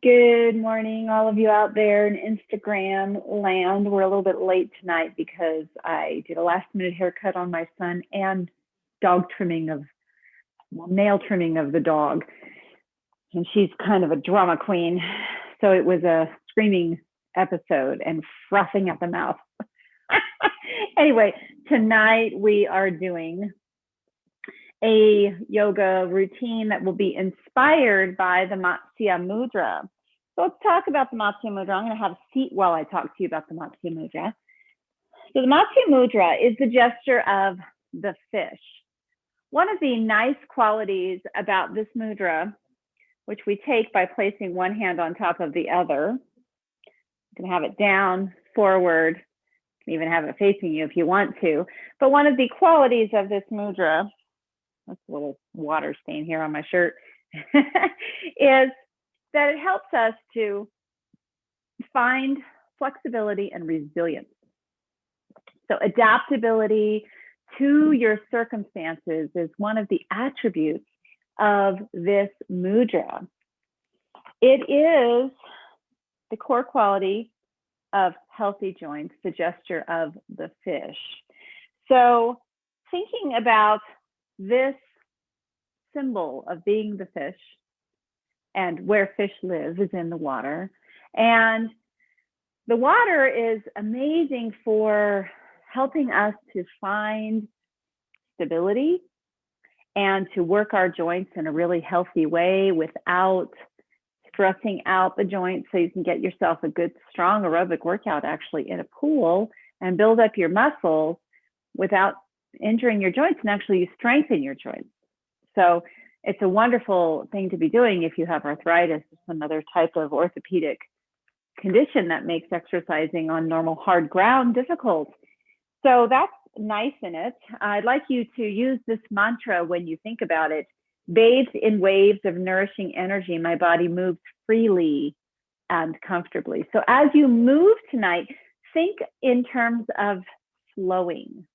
Good morning, all of you out there in Instagram land. We're a little bit late tonight because I did a last minute haircut on my son and nail trimming of the dog. And she's kind of a drama queen. So it was a screaming episode and frothing at the mouth. Anyway, tonight we are doing a yoga routine that will be inspired by the Matsya Mudra. So let's talk about the Matsya Mudra. I'm going to have a seat while I talk to you about the Matsya Mudra. So the Matsya Mudra is the gesture of the fish. One of the nice qualities about this mudra, which we take by placing one hand on top of the other, you can have it down, forward, you can even have it facing you if you want to. But one of the qualities of this mudra, that's a little water stain here on my shirt, is that it helps us to find flexibility and resilience. So adaptability to your circumstances is one of the attributes of this mudra. It is the core quality of healthy joints, the gesture of the fish. So thinking about this symbol of being the fish and where fish live is in the water. And the water is amazing for helping us to find stability and to work our joints in a really healthy way without stressing out the joints, so you can get yourself a good, strong aerobic workout actually in a pool and build up your muscles without injuring your joints, and actually you strengthen your joints. So it's a wonderful thing to be doing if you have arthritis or some other type of orthopedic condition that makes exercising on normal hard ground difficult. So that's nice in it. I'd like you to use this mantra when you think about it. Bathed in waves of nourishing energy, my body moves freely and comfortably. So as you move tonight, think in terms of flowing.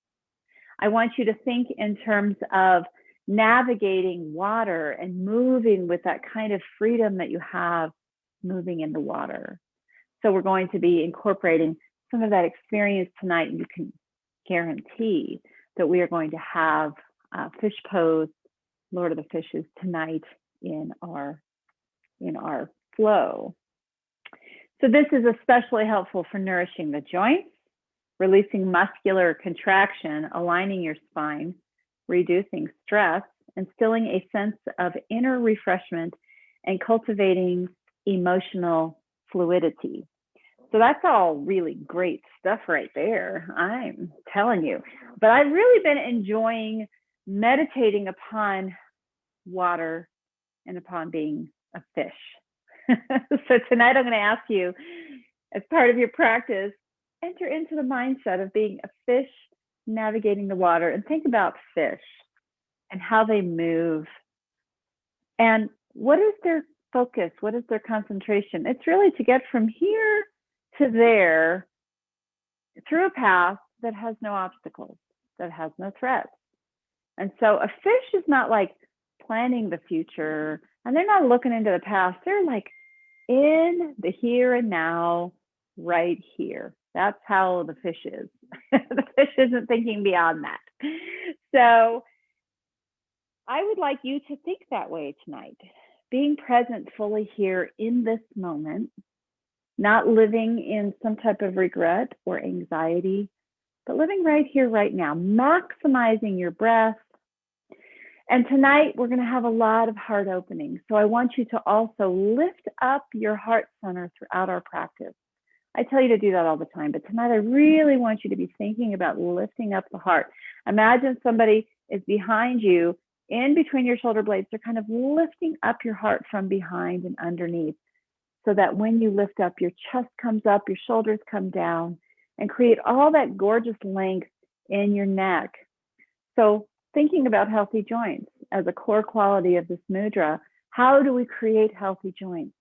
I want you to think in terms of navigating water and moving with that kind of freedom that you have moving in the water. So we're going to be incorporating some of that experience tonight, and you can guarantee that we are going to have fish pose, Lord of the Fishes, tonight in our flow. So this is especially helpful for nourishing the joints, releasing muscular contraction, aligning your spine, reducing stress, instilling a sense of inner refreshment, and cultivating emotional fluidity. So that's all really great stuff right there, I'm telling you. But I've really been enjoying meditating upon water and upon being a fish. So tonight I'm going to ask you, as part of your practice, enter into the mindset of being a fish navigating the water, and think about fish and how they move. And what is their focus? What is their concentration? It's really to get from here to there through a path that has no obstacles, that has no threats. And so a fish is not like planning the future, and they're not looking into the past. They're like in the here and now, right here. That's how the fish is. The fish isn't thinking beyond that. So I would like you to think that way tonight, being present fully here in this moment, not living in some type of regret or anxiety, but living right here, right now, maximizing your breath. And tonight we're going to have a lot of heart openings. So I want you to also lift up your heart center throughout our practice. I tell you to do that all the time, but tonight I really want you to be thinking about lifting up the heart. Imagine somebody is behind you, in between your shoulder blades. They're kind of lifting up your heart from behind and underneath, so that when you lift up, your chest comes up, your shoulders come down, and create all that gorgeous length in your neck. So thinking about healthy joints as a core quality of this mudra, how do we create healthy joints?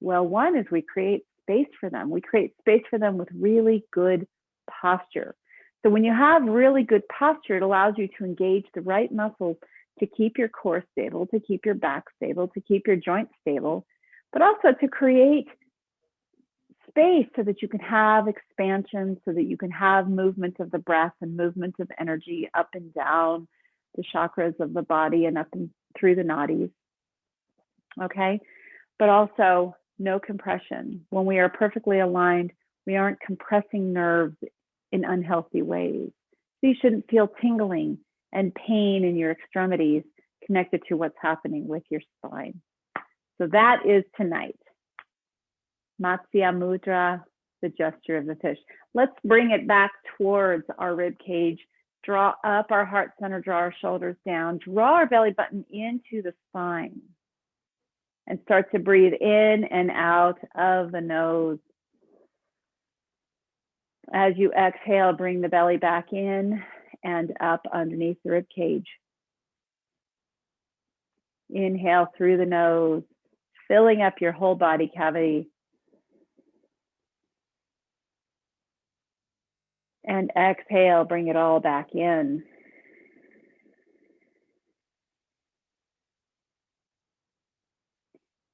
Well, one is we create space for them. We create space for them with really good posture. So when you have really good posture, it allows you to engage the right muscles to keep your core stable, to keep your back stable, to keep your joints stable, but also to create space so that you can have expansion, so that you can have movement of the breath and movement of energy up and down the chakras of the body and up and through the nadis. Okay, but also no compression. When we are perfectly aligned, we aren't compressing nerves in unhealthy ways. So you shouldn't feel tingling and pain in your extremities connected to what's happening with your spine. So that is tonight. Matsya Mudra, the gesture of the fish. Let's bring it back towards our rib cage. Draw up our heart center, draw our shoulders down, draw our belly button into the spine. And start to breathe in and out of the nose. As you exhale, bring the belly back in and up underneath the rib cage. Inhale through the nose, filling up your whole body cavity. And exhale, bring it all back in.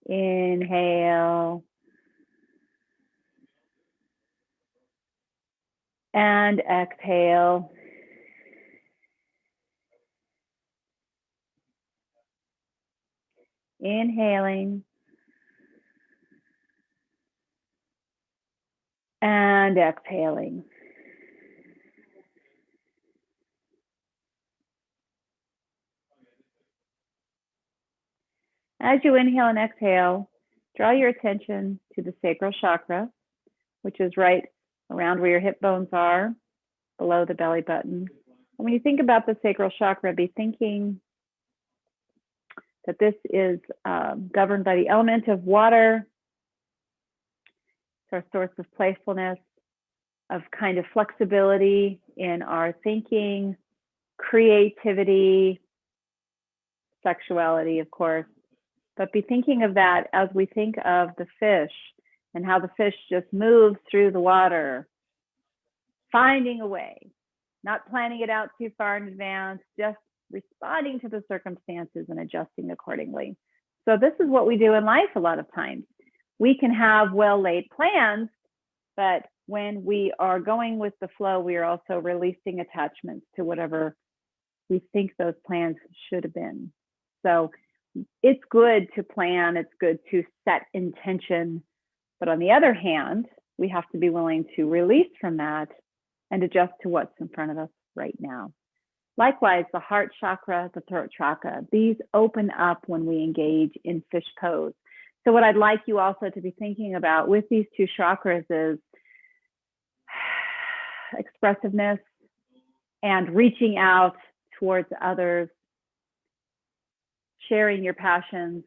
Inhale. And exhale. Inhaling. And exhaling. As you inhale and exhale, draw your attention to the Sacral Chakra, which is right around where your hip bones are, below the belly button. And when you think about the Sacral Chakra, be thinking that this is governed by the element of water. It's our source of playfulness, of kind of flexibility in our thinking, creativity, sexuality, of course. But be thinking of that as we think of the fish and how the fish just moves through the water, finding a way, not planning it out too far in advance, just responding to the circumstances and adjusting accordingly. So this is what we do in life a lot of times. We can have well-laid plans, but when we are going with the flow, we are also releasing attachments to whatever we think those plans should have been. So it's good to plan, it's good to set intention, but on the other hand, we have to be willing to release from that and adjust to what's in front of us right now. Likewise, the heart chakra, the throat chakra, these open up when we engage in fish pose. So what I'd like you also to be thinking about with these two chakras is expressiveness and reaching out towards others, sharing your passions,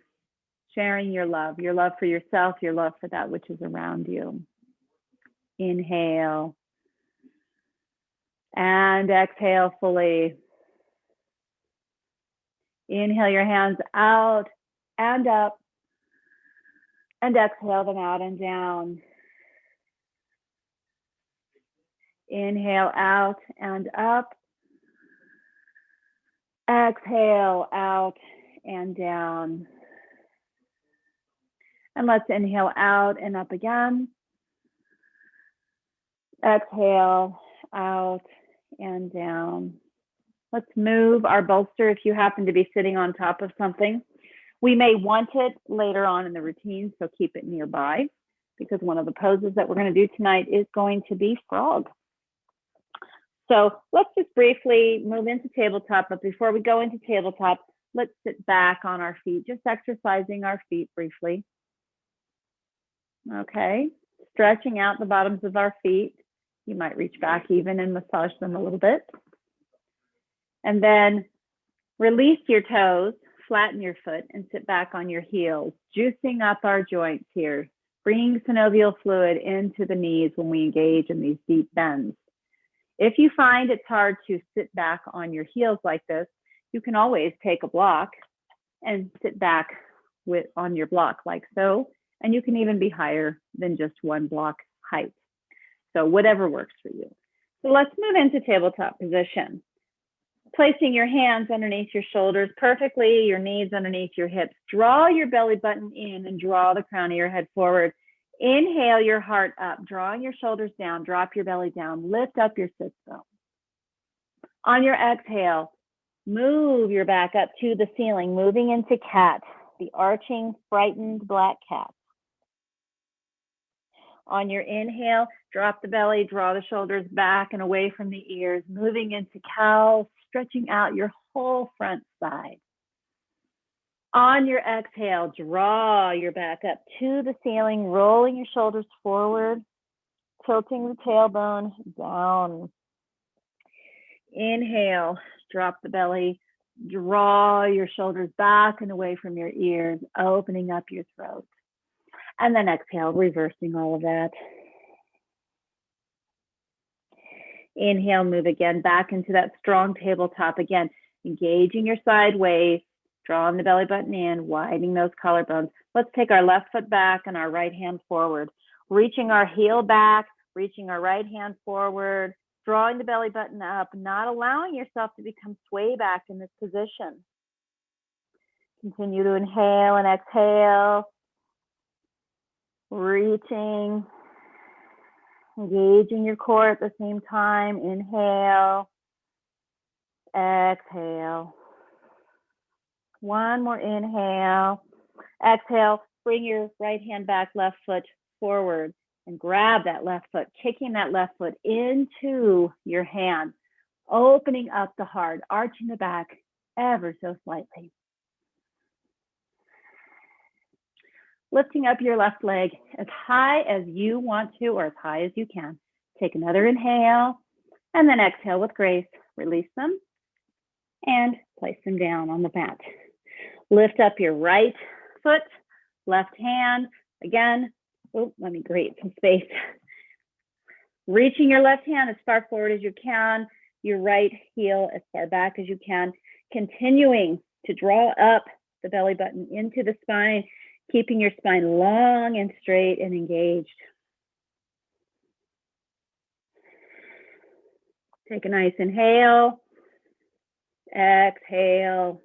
sharing your love for yourself, your love for that which is around you. Inhale and exhale fully. Inhale your hands out and up, and exhale them out and down. Inhale out and up. Exhale out and down. And let's inhale out and up again. Exhale out and down. Let's move our bolster if you happen to be sitting on top of something. We may want it later on in the routine, so keep it nearby, because one of the poses that we're going to do tonight is going to be frog. So let's just briefly move into tabletop, but before we go into tabletop, let's sit back on our feet, just exercising our feet briefly. Okay, stretching out the bottoms of our feet. You might reach back even and massage them a little bit. And then release your toes, flatten your foot, and sit back on your heels, juicing up our joints here, bringing synovial fluid into the knees when we engage in these deep bends. If you find it's hard to sit back on your heels like this, you can always take a block and sit back on your block like so, and you can even be higher than just one block height. So whatever works for you. So let's move into tabletop position. Placing your hands underneath your shoulders perfectly, your knees underneath your hips. Draw your belly button in and draw the crown of your head forward. Inhale your heart up, drawing your shoulders down, drop your belly down, lift up your sit bone. On your exhale, move your back up to the ceiling, moving into cat, the arching, frightened black cat. On your inhale, drop the belly, draw the shoulders back and away from the ears, moving into cow, stretching out your whole front side. On your exhale, draw your back up to the ceiling, rolling your shoulders forward, tilting the tailbone down. Inhale, drop the belly, draw your shoulders back and away from your ears, opening up your throat. And then exhale, reversing all of that. Inhale, move again back into that strong tabletop. Again, engaging your sideways, drawing the belly button in, widening those collarbones. Let's take our left foot back and our right hand forward, reaching our heel back, reaching our right hand forward, drawing the belly button up, not allowing yourself to become sway back in this position. Continue to inhale and exhale, reaching, engaging your core at the same time. Inhale, exhale. One more inhale, exhale, bring your right hand back, left foot forward and grab that left foot, kicking that left foot into your hand, opening up the heart, arching the back ever so slightly. Lifting up your left leg as high as you want to or as high as you can. Take another inhale and then exhale with grace. Release them and place them down on the mat. Lift up your right foot, left hand. Again, let me create some space. Reaching your left hand as far forward as you can, your right heel as far back as you can. Continuing to draw up the belly button into the spine, keeping your spine long and straight and engaged. Take a nice inhale, exhale.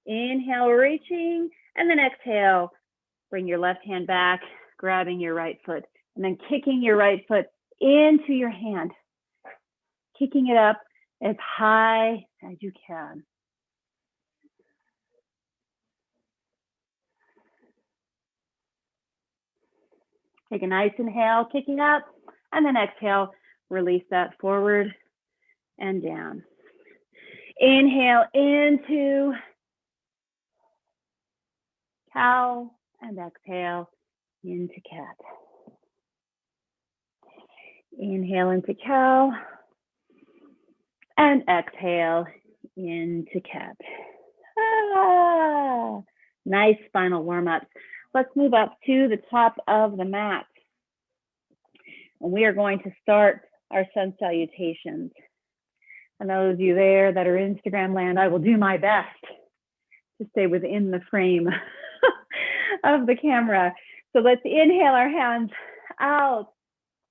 Inhale, reaching, and then exhale. Bring your left hand back, grabbing your right foot, and then kicking your right foot into your hand, kicking it up as high as you can. Take a nice inhale, kicking up, and then exhale, release that forward and down. Inhale into cow and exhale into cat. Inhale into cow and exhale into cat. Nice spinal warm-ups. Let's move up to the top of the mat. And we are going to start our sun salutations. And those of you there that are Instagram land, I will do my best to stay within the frame of the camera. So let's inhale our hands out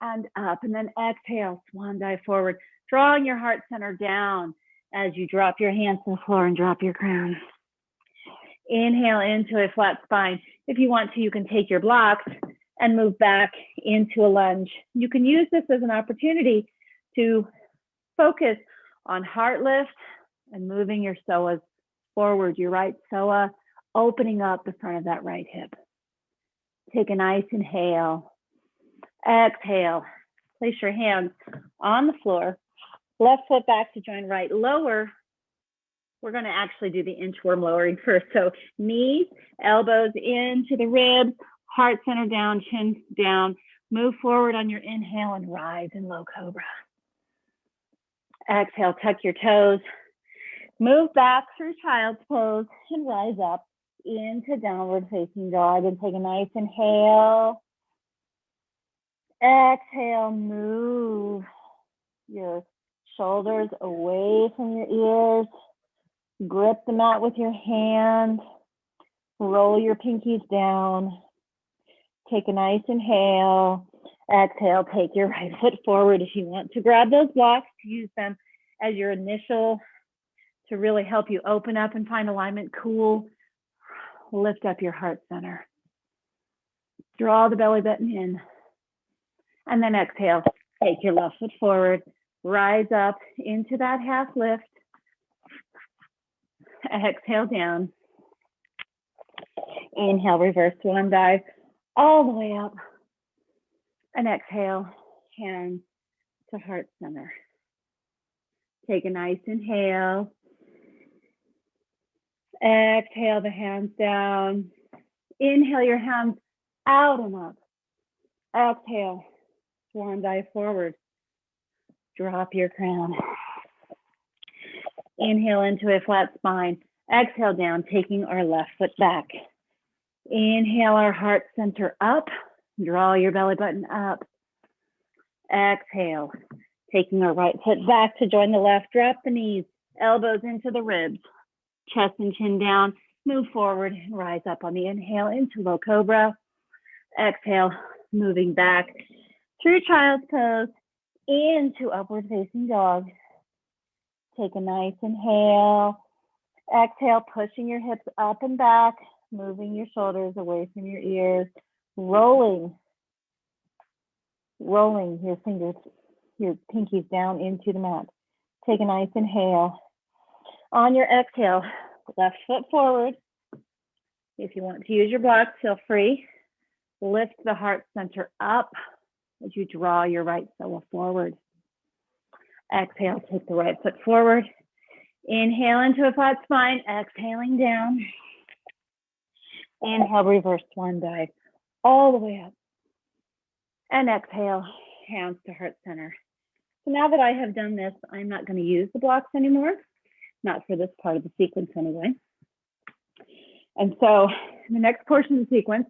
and up, and then exhale, swan dive forward, drawing your heart center down as you drop your hands to the floor and drop your crown. Inhale into a flat spine. If you want to, you can take your blocks and move back into a lunge. You can use this as an opportunity to focus on heart lift and moving your psoas forward, your right psoa, opening up the front of that right hip. Take a nice inhale. Exhale. Place your hands on the floor. Left foot back to join right. Lower. We're going to actually do the inchworm lowering first. So knees, elbows into the ribs, heart center down, chin down. Move forward on your inhale and rise in low cobra. Exhale, tuck your toes. Move back through child's pose and rise up into downward facing dog and take a nice inhale. Exhale, move your shoulders away from your ears. Grip the mat with your hand. Roll your pinkies down. Take a nice inhale. Exhale, take your right foot forward. If you want to grab those blocks, use them as your initial to really help you open up and find alignment. Cool. Lift up your heart center. Draw the belly button in. And then exhale. Take your left foot forward. Rise up into that half lift. Exhale down. Inhale, reverse swan dive all the way up. And exhale, hands to heart center. Take a nice inhale. Exhale the hands down. Inhale your hands out and up. Exhale, swan dive forward. Drop your crown. Inhale into a flat spine. Exhale down, taking our left foot back. Inhale our heart center up. Draw your belly button up. Exhale, taking our right foot back to join the left. Drop the knees, elbows into the ribs. Chest and chin down. Move forward and rise up on the inhale into low cobra. Exhale, moving back through child's pose into upward facing dog. Take a nice inhale. Exhale, pushing your hips up and back, moving your shoulders away from your ears, rolling your fingers, your pinkies down into the mat. Take a nice inhale. On your exhale, left foot forward. If you want to use your blocks, feel free. Lift the heart center up as you draw your right psoas forward. Exhale, take the right foot forward. Inhale into a flat spine, exhaling down. Inhale, reverse swan dive all the way up. And exhale, hands to heart center. So now that I have done this, I'm not going to use the blocks anymore. Not for this part of the sequence anyway. And so in the next portion of the sequence,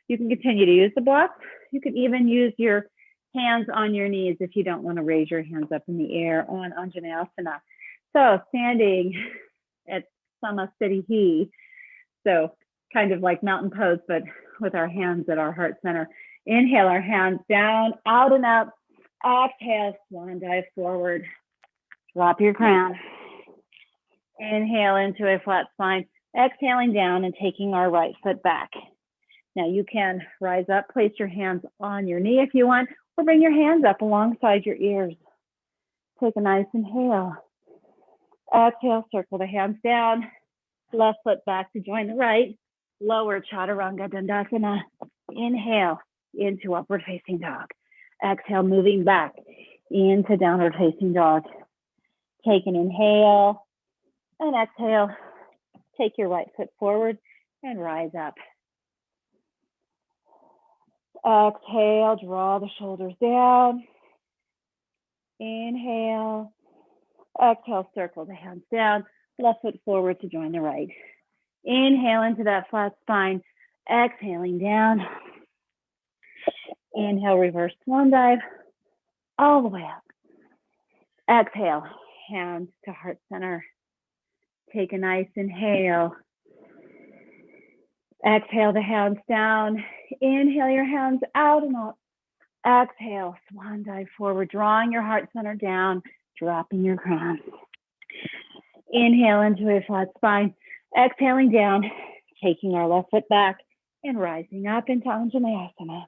you can continue to use the blocks. You can even use your hands on your knees if you don't want to raise your hands up in the air on Anjaneyasana. So standing at Samasthiti, so kind of like mountain pose, but with our hands at our heart center. Inhale our hands down, out and up. Exhale, swan dive forward. Drop your crown. Inhale into a flat spine. Exhaling down and taking our right foot back. Now you can rise up, place your hands on your knee if you want, or bring your hands up alongside your ears. Take a nice inhale. Exhale, circle the hands down. Left foot back to join the right. Lower Chaturanga Dandasana. Inhale into upward facing dog. Exhale, moving back into downward facing dog. Take an inhale and exhale. Take your right foot forward and rise up. Exhale, draw the shoulders down. Inhale. Exhale, circle the hands down. Left foot forward to join the right. Inhale into that flat spine. Exhaling down. Inhale, reverse swan dive all the way up. Exhale, hands to heart center. Take a nice inhale. Exhale the hands down. Inhale your hands out and up. Exhale, swan dive forward, drawing your heart center down, dropping your crown. Inhale into a flat spine. Exhaling down, taking our left foot back and rising up into Anjaneyasana.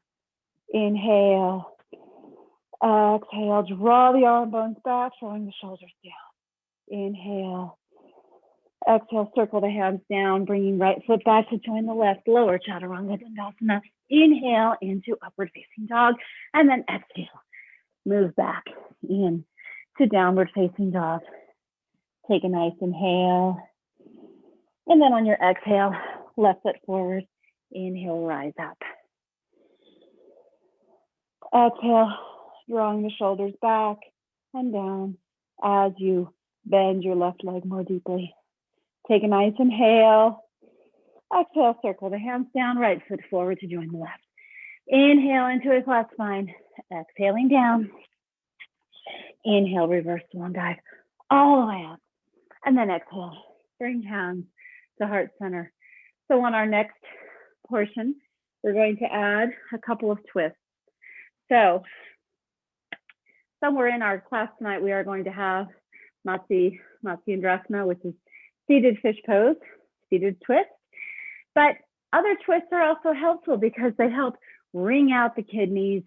Inhale. Exhale, draw the arm bones back, drawing the shoulders down. Inhale. Exhale, circle the hands down, bringing right foot back to join the left, lower Chaturanga Dandasana. Inhale into upward facing dog, and then exhale. Move back in to downward facing dog. Take a nice inhale. And then on your exhale, left foot forward. Inhale, rise up. Exhale, drawing the shoulders back and down as you bend your left leg more deeply. Take a nice inhale. Exhale, circle the hands down, right foot forward to join the left. Inhale into a flat spine. Exhaling down. Inhale, reverse swan dive all the way up. And then exhale, bring hands to heart center. So on our next portion, we're going to add a couple of twists. So somewhere in our class tonight, we are going to have Mudra, which is seated fish pose, seated twist. But other twists are also helpful because they help wring out the kidneys,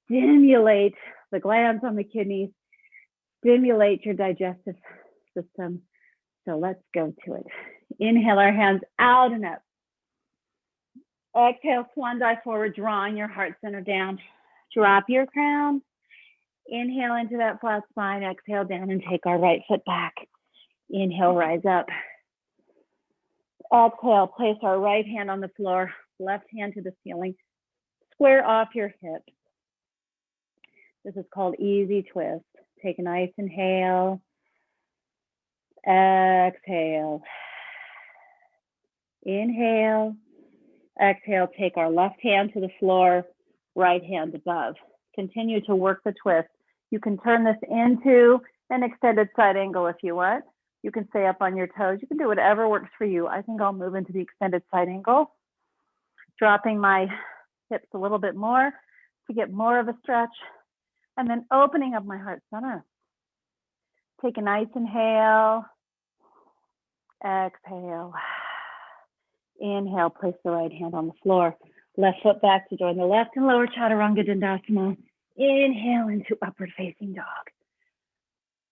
stimulate the glands on the kidneys, stimulate your digestive system. So let's go to it. Inhale our hands out and up. Exhale, swan dive forward, drawing your heart center down. Drop your crown. Inhale into that flat spine. Exhale down and take our right foot back. Inhale, rise up. Exhale, place our right hand on the floor, left hand to the ceiling. Square off your hips. This is called easy twist. Take a nice inhale. Exhale. Inhale. Exhale, take our left hand to the floor, right hand above. Continue to work the twist. You can turn this into an extended side angle if you want. You can stay up on your toes. You can do whatever works for you. I think I'll move into the extended side angle, dropping my hips a little bit more to get more of a stretch, and then opening up my heart center. Take a nice inhale. Exhale. Inhale, place the right hand on the floor. Left foot back to join the left and lower chaturanga dandasana. Inhale into upward facing dog.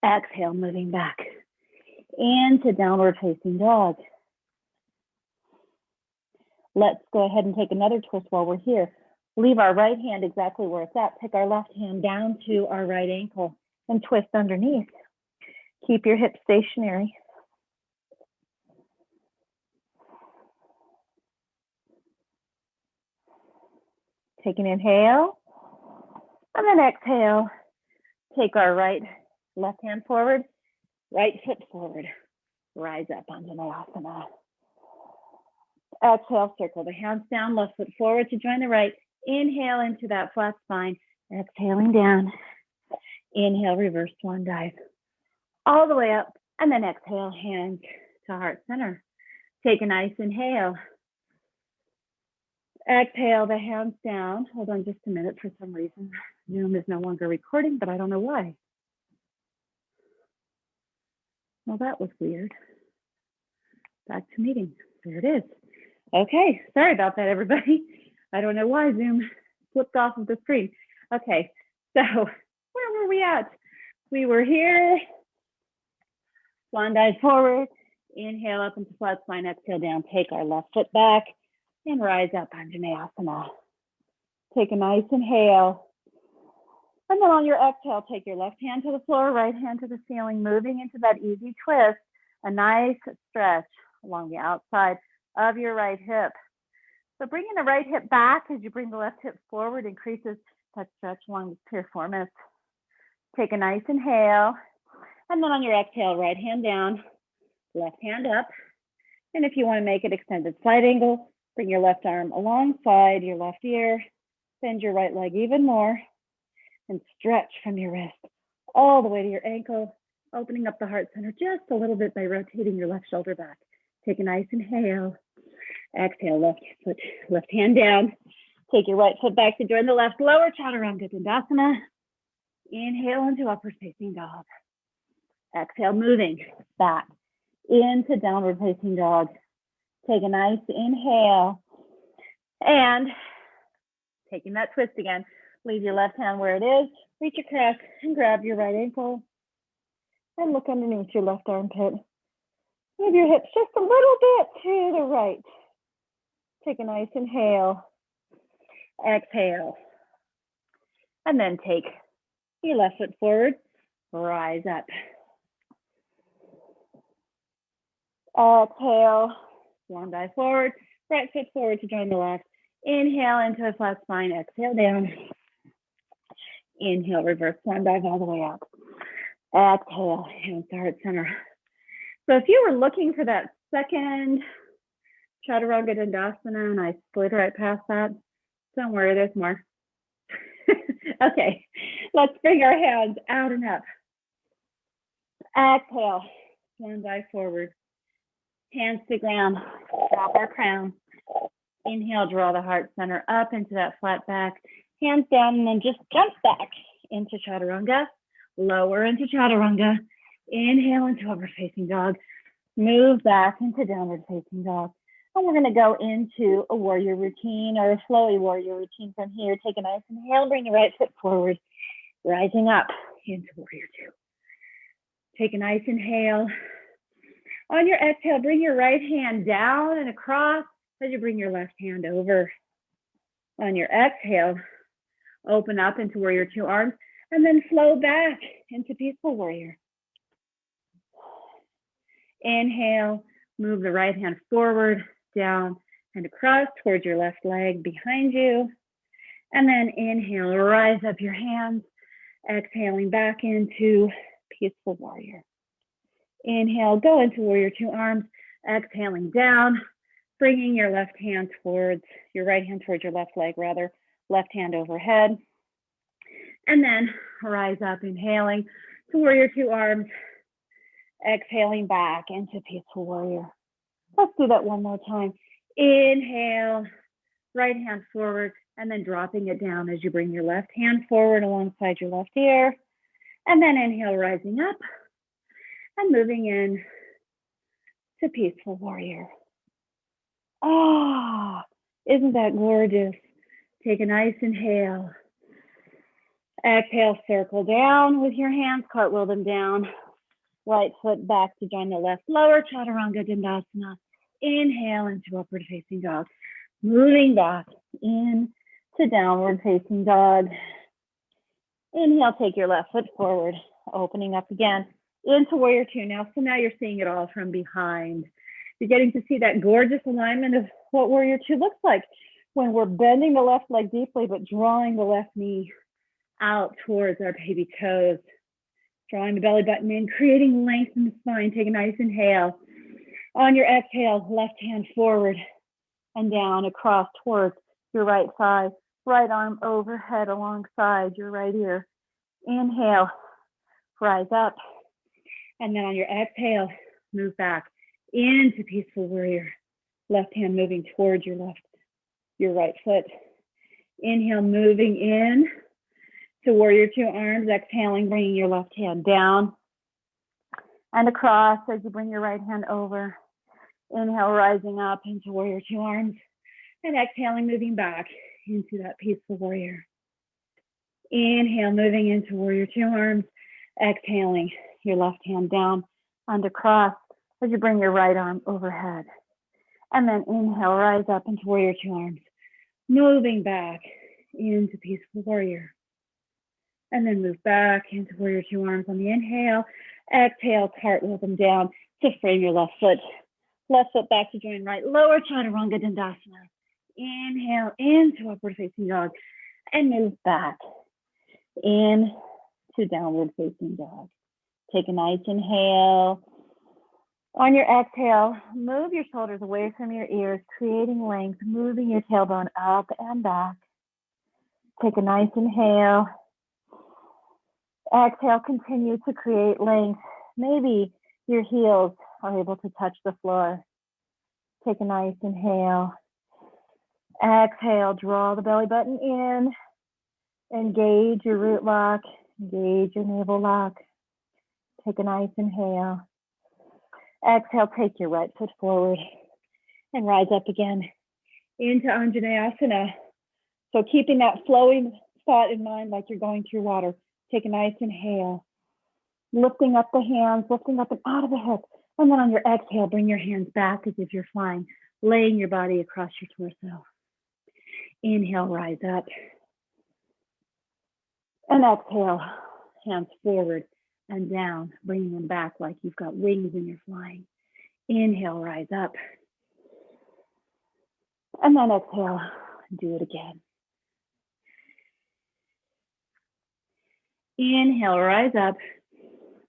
Exhale, moving back into downward facing dog. Let's go ahead and take another twist while we're here. Leave our right hand exactly where it's at. Take our left hand down to our right ankle and twist underneath. Keep your hips stationary. Take an inhale, and then exhale. Take our left hand forward, right foot forward. Rise up onto Vinyasa. Exhale, circle the hands down, left foot forward to join the right. Inhale into that flat spine, exhaling down. Inhale, reverse swan dive. All the way up, and then exhale, hands to heart center. Take a nice inhale. Exhale, the hands down. Hold on just a minute. For some reason, Zoom is no longer recording, but I don't know why. Well, that was weird. Back to meeting. There it is. Okay, sorry about that, everybody. I don't know why Zoom flipped off of the screen. Okay, so where were we at? We were here. Swan dive forward. Inhale up into flat spine. Exhale down. Take our left foot back. And rise up on Vinyasa. Take a nice inhale. And then on your exhale, take your left hand to the floor, right hand to the ceiling, moving into that easy twist. A nice stretch along the outside of your right hip. So bringing the right hip back as you bring the left hip forward increases that stretch along the piriformis. Take a nice inhale. And then on your exhale, right hand down, left hand up. And if you want to make it extended side angle, bring your left arm alongside your left ear, bend your right leg even more, and stretch from your wrist all the way to your ankle, opening up the heart center just a little bit by rotating your left shoulder back. Take a nice inhale. Exhale, left hand down. Take your right foot back to join the left, lower chaturanga dandasana. Inhale into upward facing dog. Exhale, moving back into downward facing dog. Take a nice inhale, and taking that twist again, leave your left hand where it is, reach across and grab your right ankle, and look underneath your left armpit. Move your hips just a little bit to the right. Take a nice inhale, exhale, and then take your left foot forward, rise up. Exhale. Swan dive forward, right foot forward to join the left. Inhale into a flat spine, exhale down. Inhale, reverse swan dive all the way up. Exhale, hands to heart center. So if you were looking for that second chaturanga dandasana and I slid right past that, don't worry, there's more. Okay, let's bring our hands out and up. Exhale, swan dive forward. Hands to ground, drop our crown. Inhale, draw the heart center up into that flat back. Hands down and then just jump back into chaturanga. Lower into chaturanga. Inhale into upward facing dog. Move back into downward facing dog. And we're going to go into a warrior routine or a flowy warrior routine from here. Take a nice inhale, bring the right foot forward, rising up into warrior two. Take a nice inhale. On your exhale, bring your right hand down and across as you bring your left hand over. On your exhale, open up into warrior two arms and then flow back into peaceful warrior. Inhale, move the right hand forward, down and across towards your left leg behind you. And then inhale, rise up your hands, exhaling back into peaceful warrior. Inhale, go into warrior two arms, exhaling down, bringing your left hand towards your right hand towards your left leg, rather, left hand overhead. And then rise up, inhaling to warrior two arms, exhaling back into peaceful warrior. Let's do that one more time. Inhale, right hand forward, and then dropping it down as you bring your left hand forward alongside your left ear. And then inhale, rising up and moving in to peaceful warrior. Ah, isn't that gorgeous? Take a nice inhale. Exhale, circle down with your hands, cartwheel them down. Right foot back to join the left lower, Chaturanga Dandasana. Inhale into upward facing dog. Moving back into downward facing dog. Inhale, take your left foot forward, opening up again into warrior two now. So now you're seeing it all from behind. You're getting to see that gorgeous alignment of what warrior two looks like when we're bending the left leg deeply, but drawing the left knee out towards our baby toes. Drawing the belly button in, creating length in the spine. Take a nice inhale. On your exhale, left hand forward and down across towards your right thigh. Right arm overhead alongside your right ear. Inhale, rise up. And then on your exhale, move back into peaceful warrior. Left hand moving towards your right foot. Inhale, moving in to warrior two arms, exhaling, bringing your left hand down and across as you bring your right hand over. Inhale, rising up into warrior two arms and exhaling, moving back into that peaceful warrior. Inhale, moving into warrior two arms, exhaling your left hand down and across as you bring your right arm overhead. And then inhale, rise up into warrior two arms, moving back into peaceful warrior. And then move back into warrior two arms on the inhale. Exhale, cartwheel them down to frame your left foot. Left foot back to join right lower, Chaturanga Dandasana. Inhale into upward facing dog and move back into downward facing dog. Take a nice inhale. On your exhale, move your shoulders away from your ears, creating length, moving your tailbone up and back. Take a nice inhale. Exhale, continue to create length. Maybe your heels are able to touch the floor. Take a nice inhale. Exhale, draw the belly button in. Engage your root lock. Engage your navel lock. Take a nice inhale. Exhale, take your right foot forward and rise up again into Anjaneyasana. So keeping that flowing thought in mind like you're going through water. Take a nice inhale. Lifting up the hands, lifting up and out of the hips. And then on your exhale, bring your hands back as if you're flying, laying your body across your torso. Inhale, rise up. And exhale, hands forward and down, bringing them back like you've got wings and you're flying. Inhale, rise up. And then exhale, do it again. Inhale, rise up.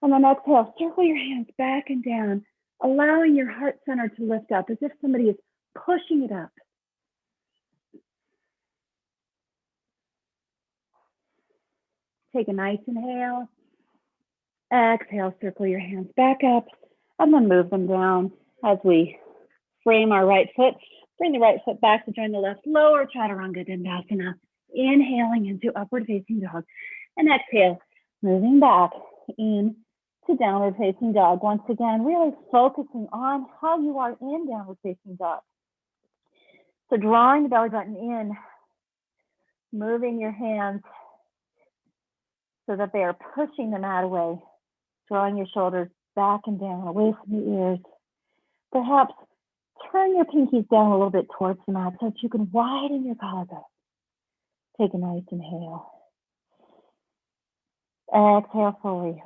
And then exhale, circle your hands back and down, allowing your heart center to lift up as if somebody is pushing it up. Take a nice inhale. Exhale, circle your hands back up and then move them down as we frame our right foot. Bring the right foot back to join the left lower, Chaturanga Dandasana. Inhaling into upward facing dog. And exhale, moving back into to downward facing dog. Once again, really focusing on how you are in downward facing dog. So drawing the belly button in, moving your hands so that they are pushing the mat away, drawing your shoulders back and down, away from the ears. Perhaps turn your pinkies down a little bit towards the mat so that you can widen your collarbone. Take a nice inhale. Exhale fully.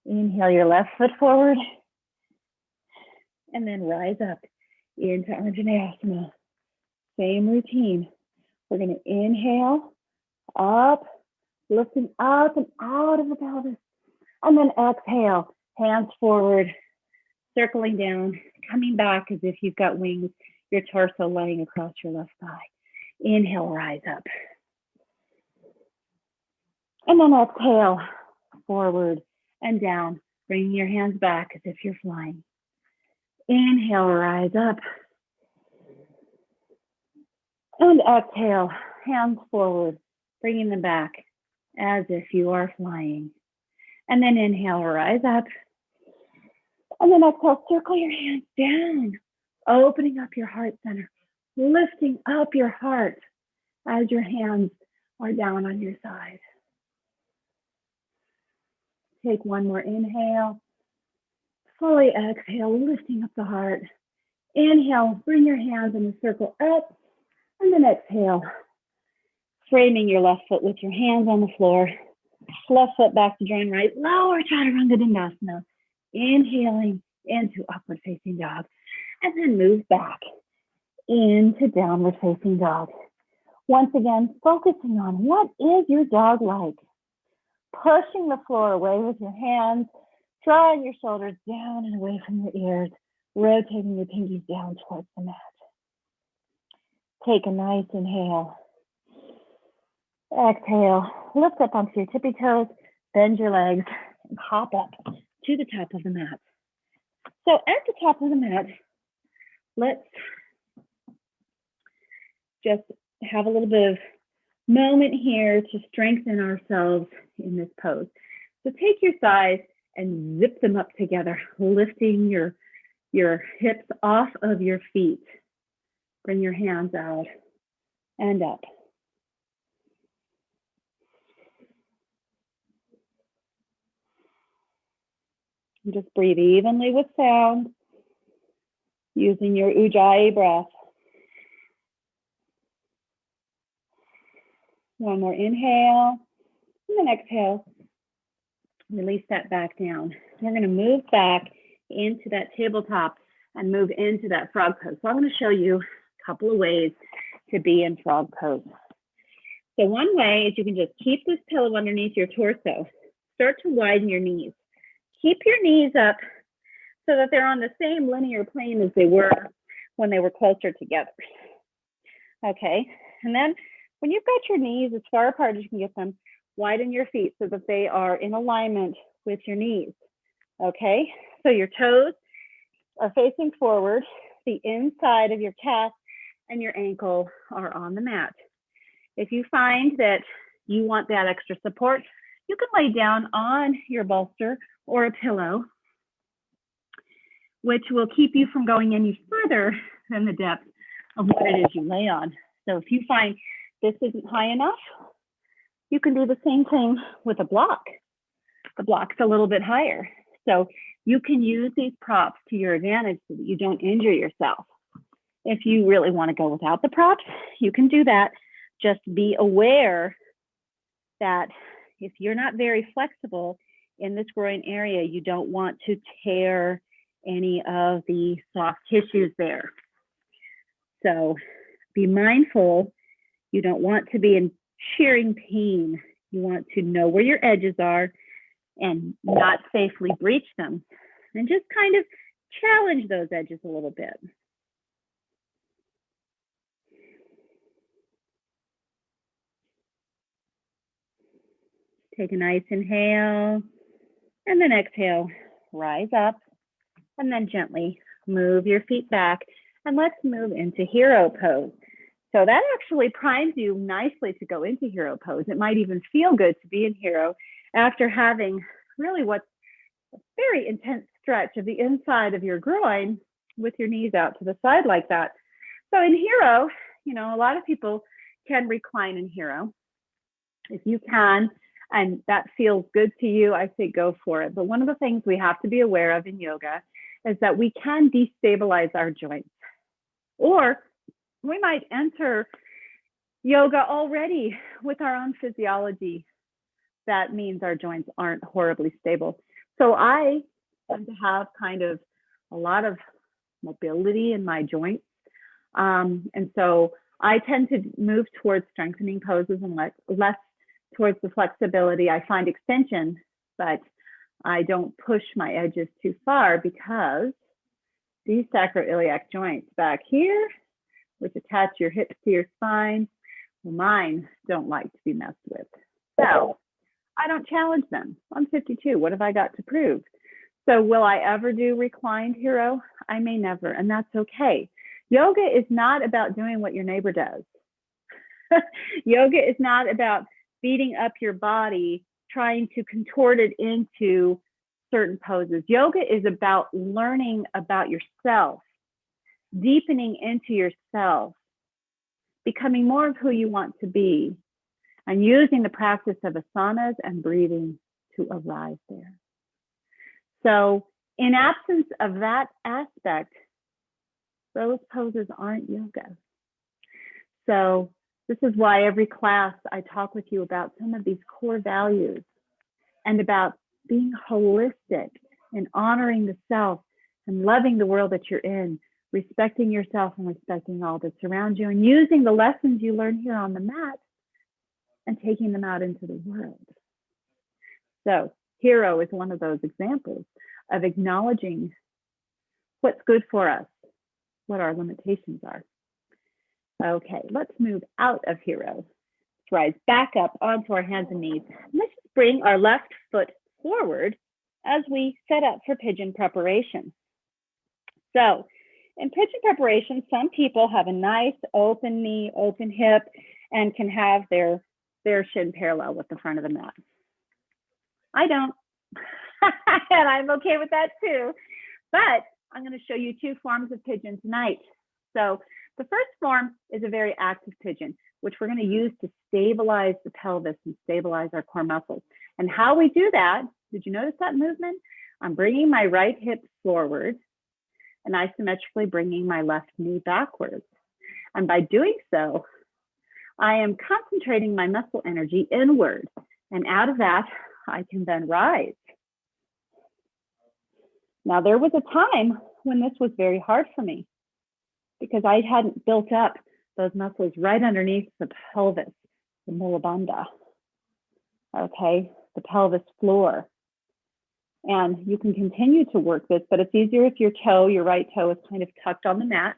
Inhale your left foot forward. And then rise up into Anjaneyasana. Same routine. We're going to inhale, up, lifting up and out of the pelvis. And then exhale, hands forward, circling down, coming back as if you've got wings, your torso laying across your left thigh. Inhale, rise up. And then exhale, forward and down, bringing your hands back as if you're flying. Inhale, rise up. And exhale, hands forward, bringing them back as if you are flying. And then inhale, rise up. And then exhale, circle your hands down, opening up your heart center, lifting up your heart as your hands are down on your side. Take one more inhale. Fully exhale, lifting up the heart. Inhale, bring your hands in a circle up. And then exhale, framing your left foot with your hands on the floor. Left foot back to join right. Lower Chaturanga Dandasana. Inhaling into upward facing dog. And then move back into downward facing dog. Once again, focusing on what is your dog like. Pushing the floor away with your hands, drawing your shoulders down and away from your ears, rotating your pinkies down towards the mat. Take a nice inhale. Exhale, lift up onto your tippy toes, bend your legs, and hop up to the top of the mat. So at the top of the mat, let's just have a little bit of moment here to strengthen ourselves in this pose. So take your thighs and zip them up together, lifting your hips off of your feet. Bring your hands out and up. And just breathe evenly with sound, using your Ujjayi breath. One more inhale, and then exhale. Release that back down. We're going to move back into that tabletop and move into that frog pose. So I'm going to show you a couple of ways to be in frog pose. So one way is you can just keep this pillow underneath your torso. Start to widen your knees. Keep your knees up so that they're on the same linear plane as they were when they were closer together. Okay, and then when you've got your knees as far apart as you can get them, widen your feet so that they are in alignment with your knees. Okay, so your toes are facing forward, the inside of your calf and your ankle are on the mat. If you find that you want that extra support, you can lay down on your bolster or a pillow, which will keep you from going any further than the depth of what it is you lay on. So if you find this isn't high enough, you can do the same thing with a block. The block's a little bit higher. So you can use these props to your advantage so that you don't injure yourself. If you really want to go without the props, you can do that. Just be aware that if you're not very flexible in this groin area, you don't want to tear any of the soft tissues there. So be mindful. You don't want to be in shearing pain. You want to know where your edges are and not safely breach them. And just kind of challenge those edges a little bit. Take a nice inhale and then exhale, rise up and then gently move your feet back and let's move into hero pose. So that actually primes you nicely to go into hero pose. It might even feel good to be in hero after having really what's a very intense stretch of the inside of your groin with your knees out to the side like that. So in hero, you know, a lot of people can recline in hero. If you can, and that feels good to you, I say go for it. But one of the things we have to be aware of in yoga is that we can destabilize our joints, or we might enter yoga already with our own physiology. That means our joints aren't horribly stable. So I tend to have kind of a lot of mobility in my joints. And so I tend to move towards strengthening poses and less towards the flexibility. I find extension, but I don't push my edges too far, because these sacroiliac joints back here, which attach your hips to your spine, well, mine don't like to be messed with. So I don't challenge them. I'm 52. What have I got to prove? So will I ever do reclined hero? I may never, and that's okay. Yoga is not about doing what your neighbor does. Yoga is not about beating up your body, trying to contort it into certain poses. Yoga is about learning about yourself, deepening into yourself, becoming more of who you want to be, and using the practice of asanas and breathing to arrive there. So in absence of that aspect, those poses aren't yoga. So this is why every class I talk with you about some of these core values and about being holistic and honoring the self and loving the world that you're in, respecting yourself and respecting all that surrounds you, and using the lessons you learn here on the mat and taking them out into the world. So hero is one of those examples of acknowledging what's good for us, what our limitations are. Okay, let's move out of hero. Let's rise back up onto our hands and knees. Let's just bring our left foot forward as we set up for pigeon preparation. So in pigeon preparation, some people have a nice open knee, open hip, and can have their shin parallel with the front of the mat. I don't, and I'm okay with that too. But I'm going to show you two forms of pigeon tonight. So the first form is a very active pigeon, which we're going to use to stabilize the pelvis and stabilize our core muscles. And how we do that, did you notice that movement? I'm bringing my right hip forward and isometrically bringing my left knee backwards. And by doing so, I am concentrating my muscle energy inward. And out of that, I can then rise. Now, there was a time when this was very hard for me because I hadn't built up those muscles right underneath the pelvis, the mulabandha, okay, the pelvis floor. And you can continue to work this, but it's easier if your right toe is kind of tucked on the mat,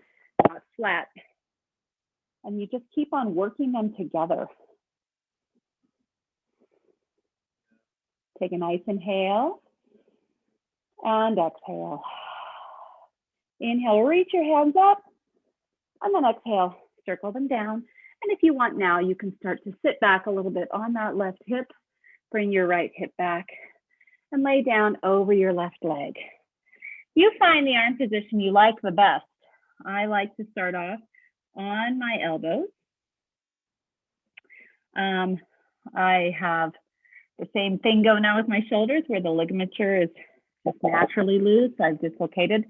not flat. And you just keep on working them together. Take a nice inhale and exhale. Inhale, reach your hands up, and then exhale, circle them down. And if you want now, you can start to sit back a little bit on that left hip, bring your right hip back, and lay down over your left leg. You find the arm position you like the best. I like to start off on my elbows. I have the same thing going on with my shoulders where the ligature is just naturally loose. I've dislocated.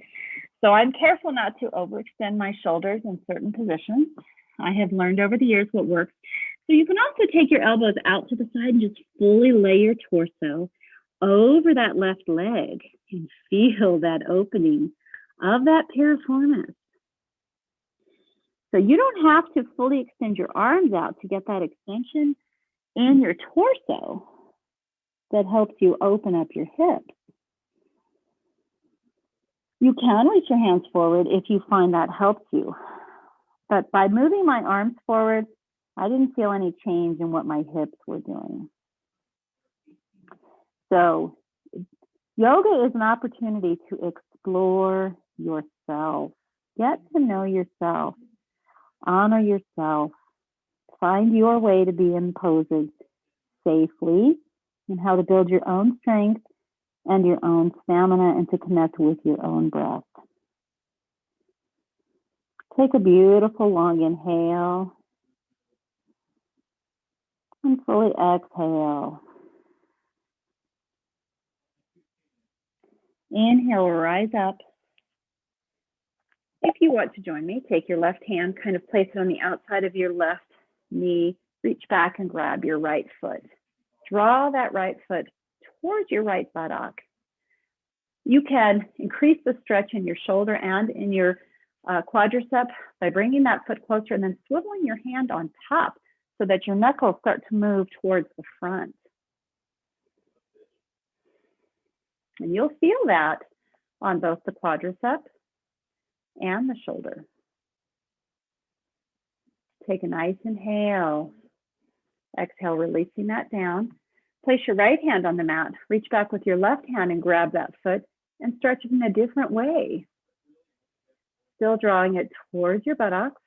So I'm careful not to overextend my shoulders in certain positions. I have learned over the years what works. So you can also take your elbows out to the side and just fully lay your torso over that left leg and feel that opening of that piriformis. So you don't have to fully extend your arms out to get that extension in your torso that helps you open up your hips. You can reach your hands forward if you find that helps you. But by moving my arms forward, I didn't feel any change in what my hips were doing. So yoga is an opportunity to explore yourself. Get to know yourself. Honor yourself. Find your way to be in poses safely, and how to build your own strength and your own stamina and to connect with your own breath. Take a beautiful long inhale and fully exhale. Inhale, rise up. If you want to join me, take your left hand, kind of place it on the outside of your left knee, reach back and grab your right foot. Draw that right foot towards your right buttock. You can increase the stretch in your shoulder and in your quadricep by bringing that foot closer and then swiveling your hand on top so that your knuckles start to move towards the front. And you'll feel that on both the quadricep and the shoulder. Take a nice inhale. Exhale, releasing that down. Place your right hand on the mat. Reach back with your left hand and grab that foot and stretch it in a different way. Still drawing it towards your buttocks.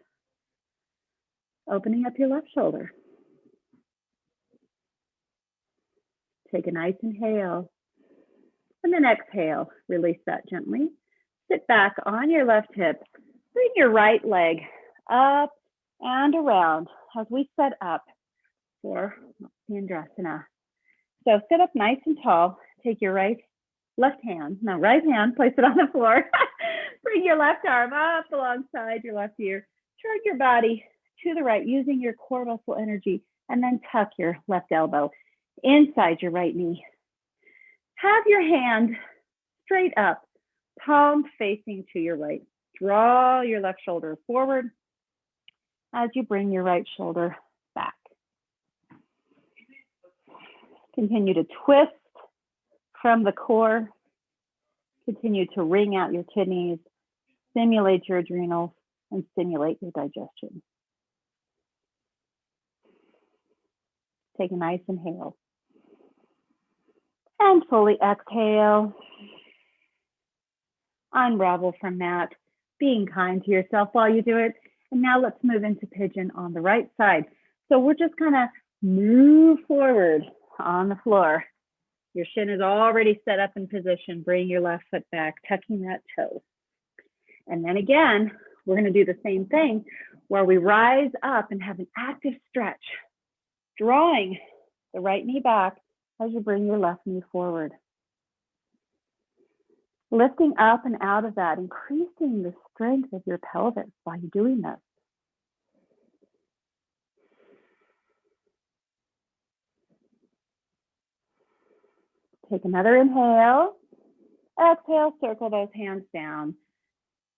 Opening up your left shoulder. Take a nice inhale. And then exhale. Release that gently. Sit back on your left hip. Bring your right leg up and around as we set up for Matsya Mudra. So sit up nice and tall. Take your right hand, place it on the floor. Bring your left arm up alongside your left ear. Turn your body to the right using your core muscle energy, and then tuck your left elbow inside your right knee. Have your hand straight up, palm facing to your right. Draw your left shoulder forward as you bring your right shoulder back. Continue to twist from the core. Continue to wring out your kidneys, stimulate your adrenals, and stimulate your digestion. Take a nice inhale. And fully exhale. Unravel from that, being kind to yourself while you do it. And now let's move into pigeon on the right side. So we're just gonna move forward on the floor. Your shin is already set up in position. Bring your left foot back, tucking that toe. And then again, we're gonna do the same thing where we rise up and have an active stretch, drawing the right knee back as you bring your left knee forward. Lifting up and out of that, increasing the strength of your pelvis while you're doing this. Take another inhale. Exhale, circle those hands down.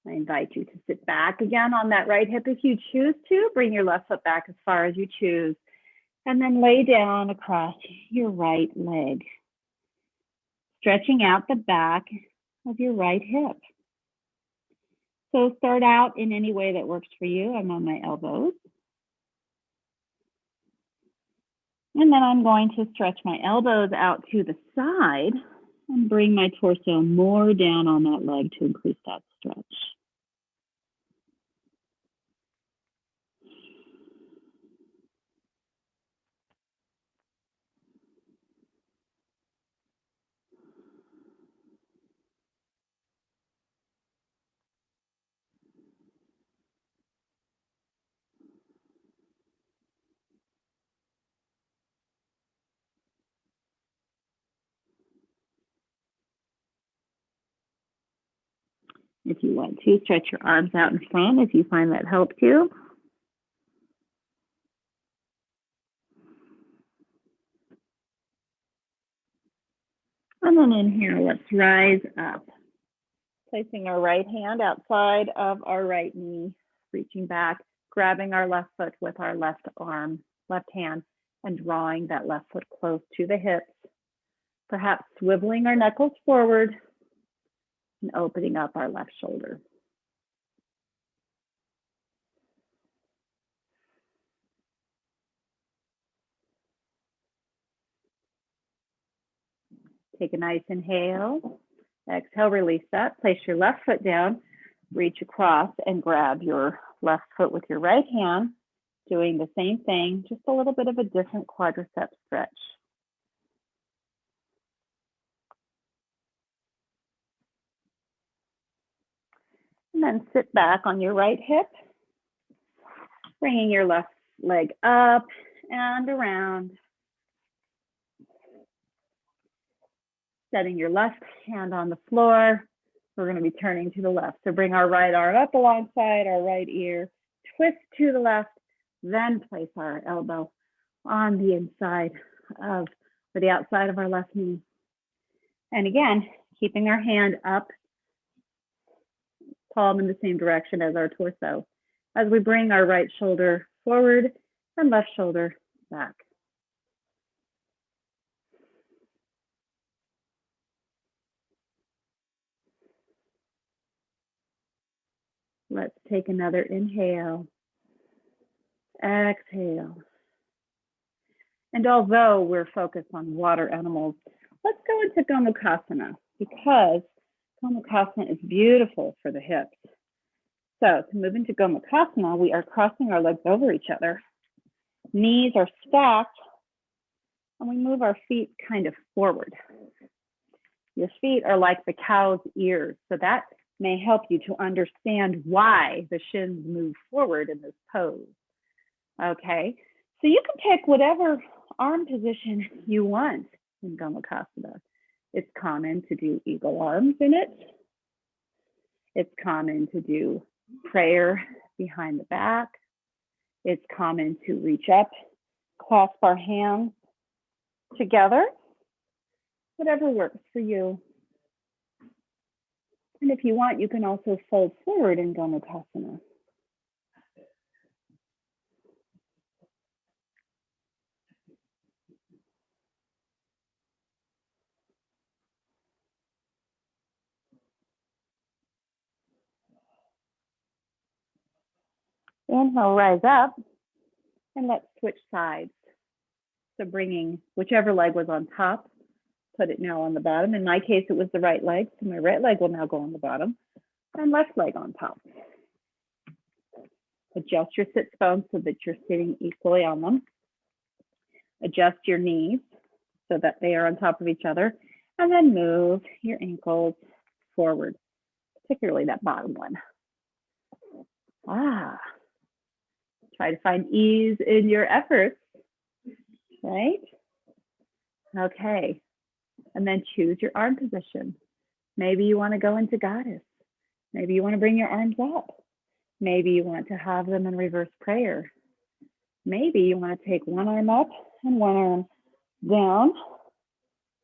I invite you to sit back again on that right hip if you choose to. Bring your left foot back as far as you choose. And then lay down across your right leg. Stretching out the back of your right hip. So start out in any way that works for you. I'm on my elbows. And then I'm going to stretch my elbows out to the side and bring my torso more down on that leg to increase that stretch. If you want to, stretch your arms out in front if you find that helps you. And then in here, let's rise up. Placing our right hand outside of our right knee, reaching back, grabbing our left foot with our left arm, left hand, and drawing that left foot close to the hips. Perhaps swiveling our knuckles forward and opening up our left shoulder. Take a nice inhale. Exhale, release that. Place your left foot down, reach across and grab your left foot with your right hand, doing the same thing, just a little bit of a different quadricep stretch. then sit back on your right hip, bringing your left leg up and around. Setting your left hand on the floor. We're going to be turning to the left. So bring our right arm up alongside our right ear, twist to the left, then place our elbow on the inside of, or the outside of our left knee. And again, keeping our hand up, palm in the same direction as our torso, as we bring our right shoulder forward and left shoulder back. Let's take another inhale, exhale. And although we're focused on water animals, let's go into Gomukhasana, because Gomukhasana is beautiful for the hips. So to move into Gomukhasana, we are crossing our legs over each other. Knees are stacked, and we move our feet kind of forward. Your feet are like the cow's ears, so that may help you to understand why the shins move forward in this pose. Okay, so you can pick whatever arm position you want in Gomukhasana. It's common to do eagle arms in it. It's common to do prayer behind the back. It's common to reach up, clasp our hands together, whatever works for you. And if you want, you can also fold forward in Gomukhasana. Inhale, rise up, and let's switch sides. So bringing whichever leg was on top, put it now on the bottom. In my case, it was the right leg, so my right leg will now go on the bottom, and left leg on top. Adjust your sits bones so that you're sitting equally on them. Adjust your knees so that they are on top of each other, and then move your ankles forward, particularly that bottom one. Try to find ease in your efforts, right? Okay, and then choose your arm position. Maybe you want to go into goddess. Maybe you want to bring your arms up. Maybe you want to have them in reverse prayer. Maybe you want to take one arm up and one arm down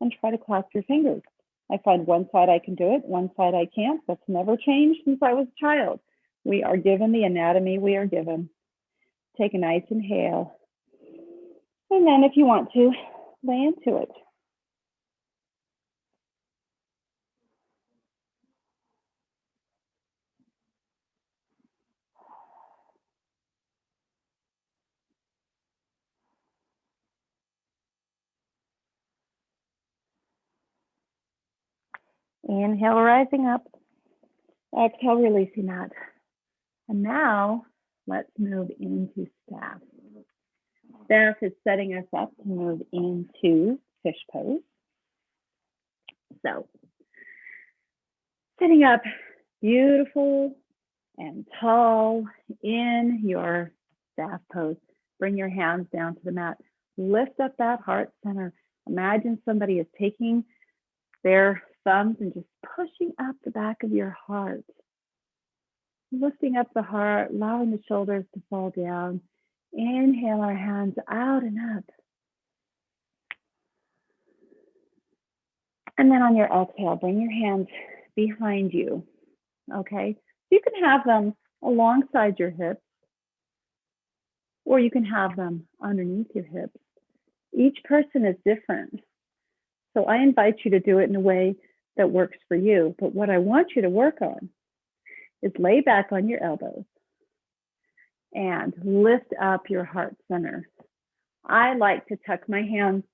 and try to clasp your fingers. I find one side I can do it, one side I can't. That's never changed since I was a child. We are given the anatomy we are given. Take a nice inhale. And then if you want to, lay into it. Inhale, rising up. Exhale, releasing that. And now let's move into staff. Staff is setting us up to move into fish pose. So, sitting up beautiful and tall in your staff pose. Bring your hands down to the mat. Lift up that heart center. Imagine somebody is taking their thumbs and just pushing up the back of your heart. Lifting up the heart, allowing the shoulders to fall down. Inhale our hands out and up. And then on your exhale, bring your hands behind you, okay? You can have them alongside your hips, or you can have them underneath your hips. Each person is different. So I invite you to do it in a way that works for you. But what I want you to work on is lay back on your elbows and lift up your heart center. I like to tuck my hands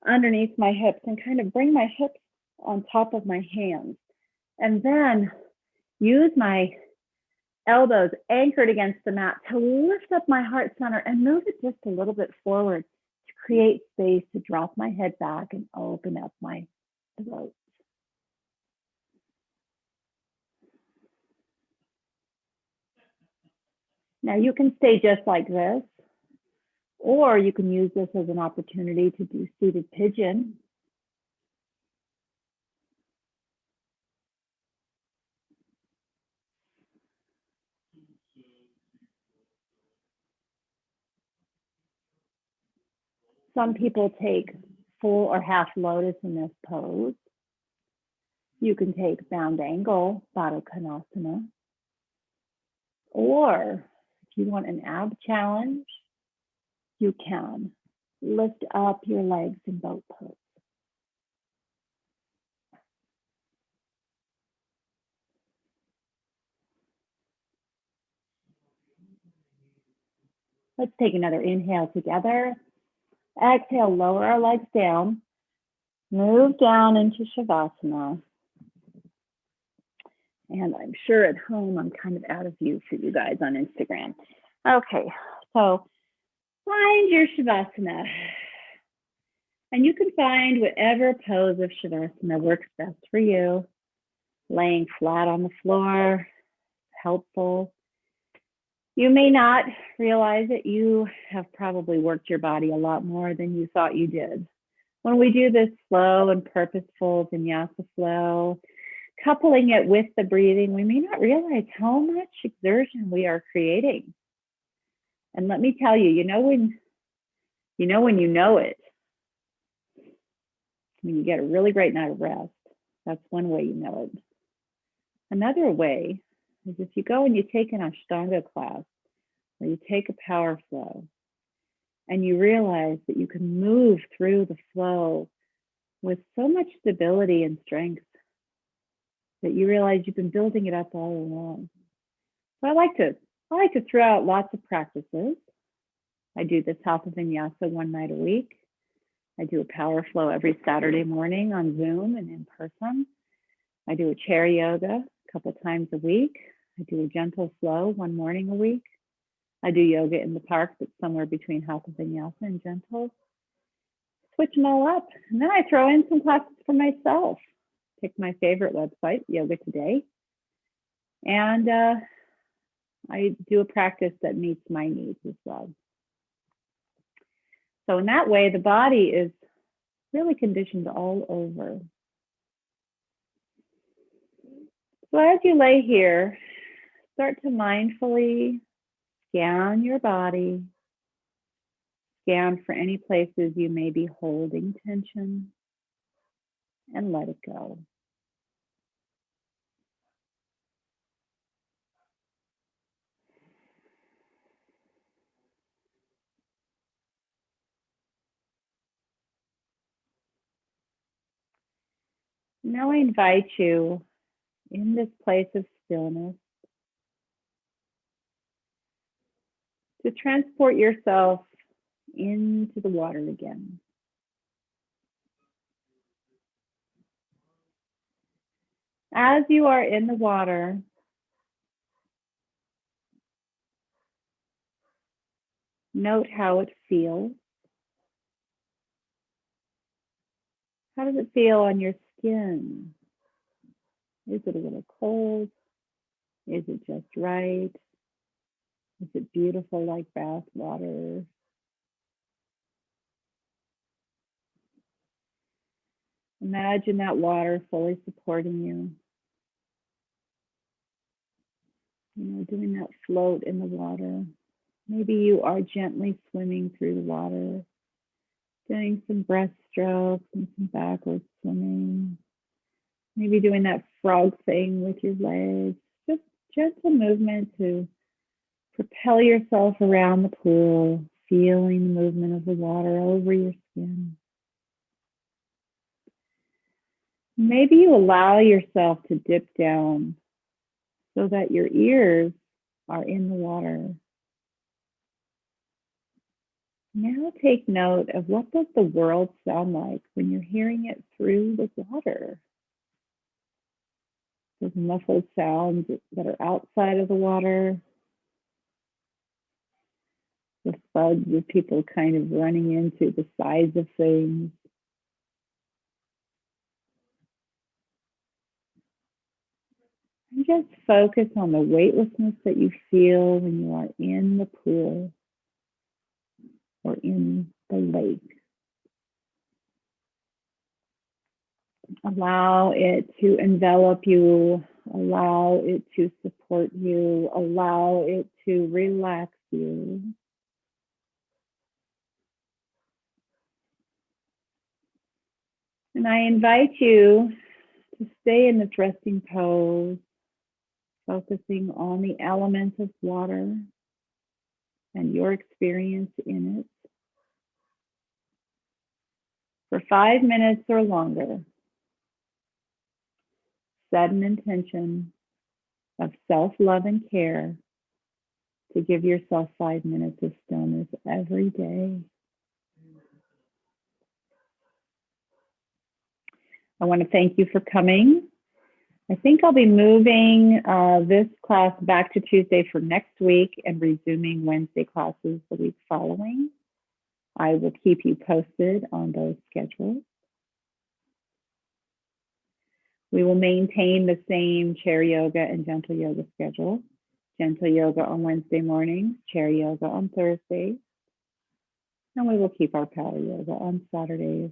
underneath my hips and kind of bring my hips on top of my hands. And then use my elbows anchored against the mat to lift up my heart center and move it just a little bit forward to create space to drop my head back and open up my throat. Now you can stay just like this, or you can use this as an opportunity to do seated pigeon. Some people take full or half lotus in this pose. You can take bound angle, Gomukhasana. Or if you want an ab challenge, you can lift up your legs in boat pose. Let's take another inhale together. Exhale, lower our legs down. Move down into Shavasana. And I'm sure at home I'm kind of out of view for you guys on Instagram. Okay, so find your Shavasana. And you can find whatever pose of Shavasana works best for you. Laying flat on the floor, helpful. You may not realize that you have probably worked your body a lot more than you thought you did. When we do this slow and purposeful Vinyasa flow, coupling it with the breathing, we may not realize how much exertion we are creating. And let me tell you, you know when you know it, when you get a really great night of rest. That's one way you know it. Another way is if you go and you take an Ashtanga class, or you take a power flow, and you realize that you can move through the flow with so much stability and strength that you realize you've been building it up all along. So I like to throw out lots of practices. I do this Hatha Vinyasa one night a week. I do a power flow every Saturday morning on Zoom and in person. I do a chair yoga a couple times a week. I do a gentle flow one morning a week. I do yoga in the park that's somewhere between Hatha Vinyasa and gentle. Switch them all up. And then I throw in some classes for myself. Pick my favorite website, Yoga Today. And I do a practice that meets my needs as well. So in that way, the body is really conditioned all over. So as you lay here, start to mindfully scan your body, scan for any places you may be holding tension, and let it go. Now I invite you in this place of stillness to transport yourself into the water again. As you are in the water, note how it feels. How does it feel on your skin? Is it a little cold? Is it just right? Is it beautiful like bath water? Imagine that water fully supporting you. You know, doing that float in the water. Maybe you are gently swimming through the water, doing some breaststrokes and some backward swimming. Maybe doing that frog thing with your legs. Just gentle movement to propel yourself around the pool, feeling the movement of the water over your skin. Maybe you allow yourself to dip down so that your ears are in the water. Now take note of what does the world sound like when you're hearing it through the water. Those muffled sounds that are outside of the water. The thuds of people kind of running into the sides of things. And just focus on the weightlessness that you feel when you are in the pool or in the lake. Allow it to envelop you, allow it to support you, allow it to relax you. And I invite you to stay in this resting pose, focusing on the element of water and your experience in it for 5 minutes or longer. Set an intention of self-love and care to give yourself 5 minutes of stillness every day. I want to thank you for coming. I think I'll be moving this class back to Tuesday for next week and resuming Wednesday classes the week following. I will keep you posted on those schedules. We will maintain the same chair yoga and gentle yoga schedule. Gentle yoga on Wednesday mornings, chair yoga on Thursdays, and we will keep our power yoga on Saturdays.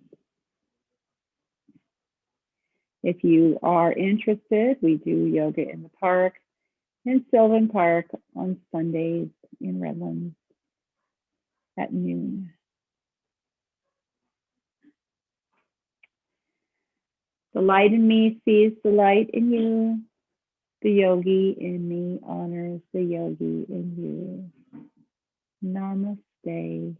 If you are interested, we do yoga in the park in Sylvan Park on Sundays in Redlands at noon. The light in me sees the light in you. The yogi in me honors the yogi in you. Namaste.